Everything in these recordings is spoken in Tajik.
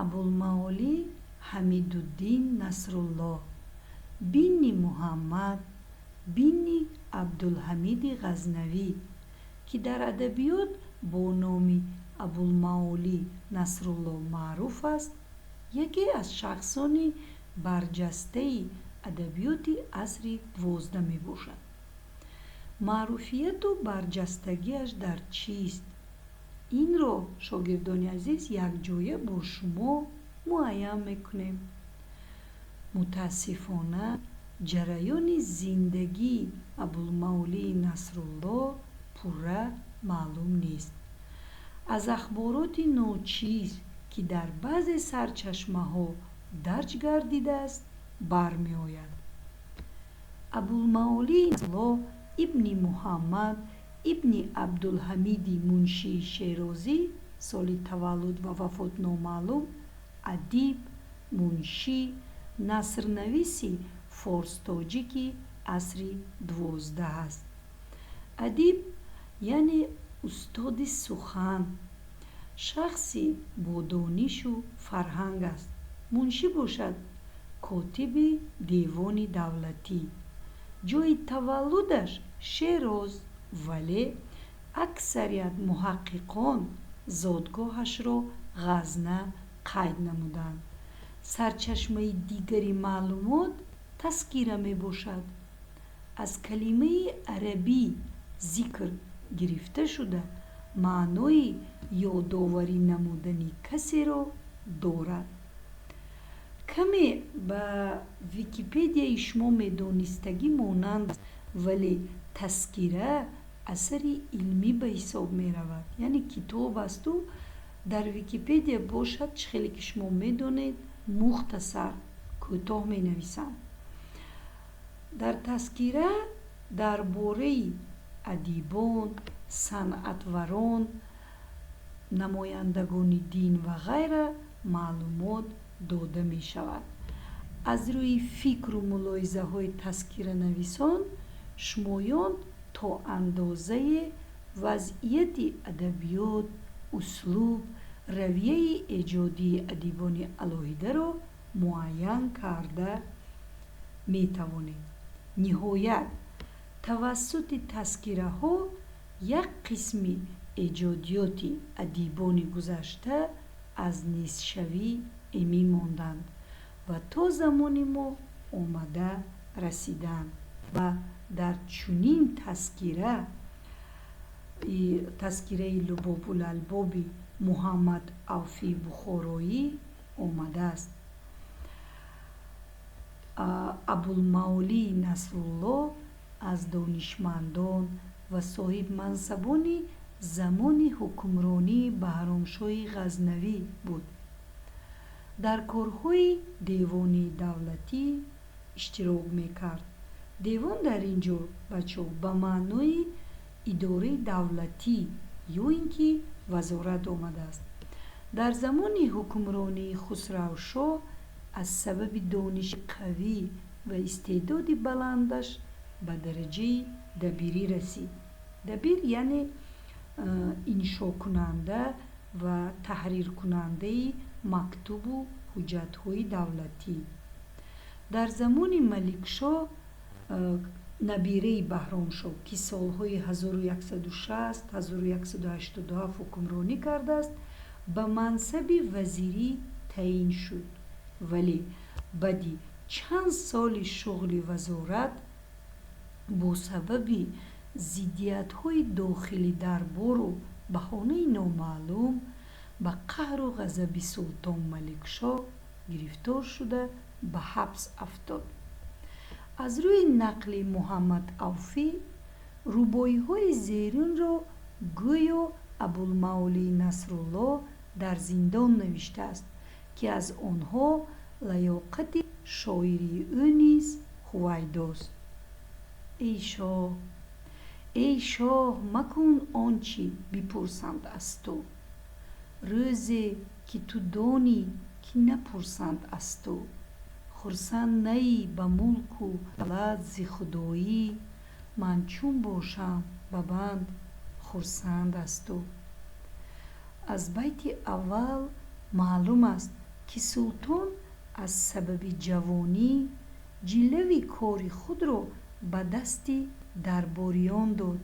абулмаолӣ ҳамидуддин насрулло бинни муҳаммад бинни абдулҳамиди ғазнавӣ ки дар адабиёт бо номи абулмаолӣ насрулло маъруф аст, яке аз шахсони барҷастаи адабиёти асри дувоздаҳ мебошад. маъруфияту барҷастагиаш дар чист? Инро, шогирдони азиз, якҷоя бо шумо муайян мекунем. мутаассифона ҷараёни зиндагии абулмаолии насрулло пурра маълум нест. аз ахбороти ночиз ки дар баъзе сарчашмаҳо дарҷ гардидааст бармеояд. абулмаолии насрулло ибни муҳаммад ибни абдулҳамиди муншии шерозӣ, соли таваллуд ва вафот номаълум, адиб, муншӣ, насрнависи форстоҷики асри дувоздаҳ аст. адиб яъне устоди сухан, шахси бо донишу фарҳанг аст. муншӣ бошад котиби девони давлатӣ. ҷойи таваллудаш Шероз, вале аксарият муҳаққиқон зодгоҳашро ғазна қайд намуданд. сарчашмаи дигари маълумот таскира мебошад. аз калимаи арабӣ зикр гирифта шуда маънои ёдоварӣ намудани касеро дорад. каме ба википедияи шумо медонистагӣ монанд аст, вале таскира асари илмӣ ба ҳисоб меравад. яъне китоб асту дар википедия бошад, чӣ хеле ки шумо медонед, мухтасар, кӯтоҳ менависанд. дар таскира дар бораи адибон, санъатварон, намояндагони дин ва ғайра маълумот дода мешавад. аз рӯи фикру мулоҳизаҳои таскиранависон шумоён то андозае вазъияти адабиёт, услуб, равияи эҷодии адибони алоҳидаро муайян карда метавонед. ниҳоят, тавассути таскираҳо як қисми эҷодиёти адибони гузашта аз нестшавӣ эмин монданд ва то замони мо омада расиданд. ва дар чунин таскираи лубобулалбоби муҳаммад авфи бухороӣ омадааст. абулмаолии насрулло аз донишмандон ва соҳибмансабони замони ҳукмронии баҳромшоҳи ғазнавӣ буд. дар корҳои девони давлатӣ иштирок мекард. девон дар ин ҷо бачо ба маънои идораи давлатӣ ё ин ки вазорат омадааст. дар замони ҳукмронии хусравшоҳ аз сабаби дониши қавӣ ва истеъдоди баландаш ба дараҷаи дабирӣ расид. дабир яъне иншокунанда ва таҳриркунандаи мактубу ҳуҷҷатҳои давлатӣ. дар замони Маликшоҳ, набираи Баҳромшоҳ, ки солҳои 1160-1187 ҳукмронӣ кардааст, ба мансаби вазирӣ таъин шуд. вале баъди чанд соли шуғли вазорат бо сабаби зиддиятҳои дохили дарбору баҳонаи номаълум ба қаҳру ғазаби султон Маликшоҳ гирифтор шуда ба ҳабс афтод. аз рӯи нақли Муҳаммад Авфӣ, рубоиҳои зеринро гӯё Абулмаолии Насрулло дар зиндон навиштааст, ки аз онҳо лаёқати шоирии ӯ низ ҳувайдост. эй шоҳ, макун он чӣ бипурсанд аз ту. рӯзе ки ту донӣ ки напурсанд аз ту. хурсанд наӣ ба мулку давлат зи худоӣ. ман чун бошам ба банд хурсанд аз ту. аз байти аввал маълум аст که سلطان از سبب جوانی جلوی کار خود را به دست درباریان داد.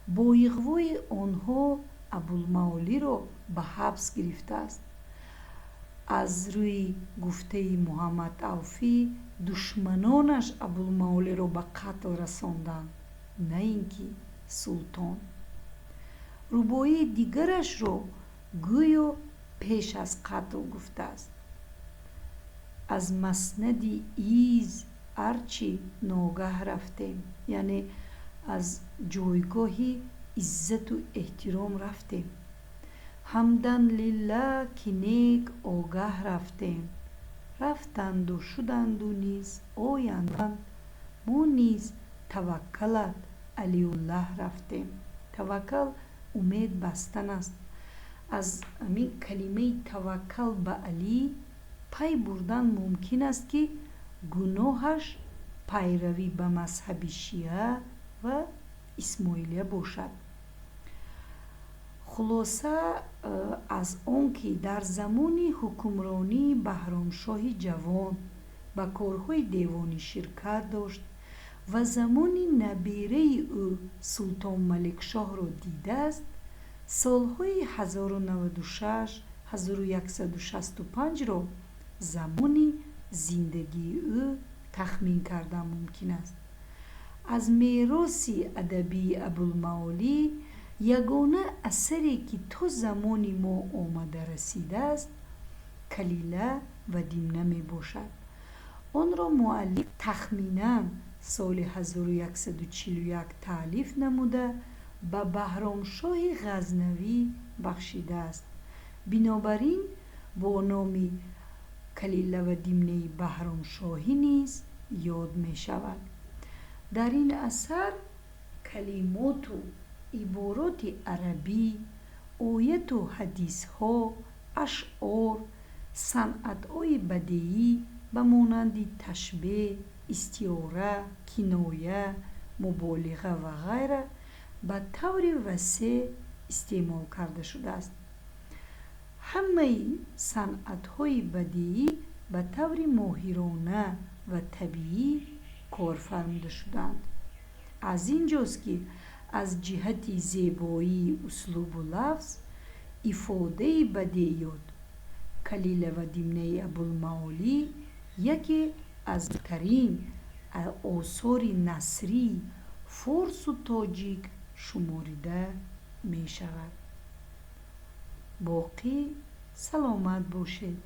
با اغوای آنها ابوالمعالی را به حبس گرفته است. از روی گفته محمد اوفی دشمنانش ابوالمعالی را به قتل رساندند، نه اینکه سلطان. ربایی دیگرش را گویا پیش از قتل گفته است: از مسند ایز ارچی ناگه رفتیم، یعنی از جایگاه عزت و احترام رفتیم. حمدن لله که نیک آگه رفتیم، رفتند و شدند و نیز آیندند. ما نیز توکلت علی الله رفتیم. توکل امید بستن است. از همین کلمه توکل به علی پی بردن ممکن است که گناهش پیروی به مذهب شیعه و اسماعیلیه باشد. خلاصه از آن که در زمان حکمرانی بهرامشاه جوان به کارهای دیوانی شرکت داشت و زمان نبیره او سلطان ملکشاه را دیده است، سالهای 1096 1165 را زمان زندگی او تخمین کردن ممکن است. از میراث ادبی ابوالمعالی یگانه اثری که تا زمان ما آمده رسیده است کلیله و دیمنه می باشد. آن را مؤلف تخمینا سال 1141 تألیف نموده به بهرامشاه غزنوی بخشیده است. بنابراین با نام کلیله و دیمنه بهرامشاهی نیز یاد می شود. در این اثر کلمات و عبارات عربی، آیت و حدیث ها، اشعار، صنعت های بدیعی به مانند تشبیه، استعاره، کنایه، مبالغه و غیره به طور وسیع استعمال کرده شده است. همه صنعت های بدیعی به طور ماهرانه و طبیعی کار فرموده شدند. از اینجاست که از جهت زیبایی اسلوب و لفظ افاده بدیعیات کلیله و دیمنه ابوالمعالی یکی از ترین آثار نثری فارس و تاجیک شماریده می شود. باقی سلامت باشید.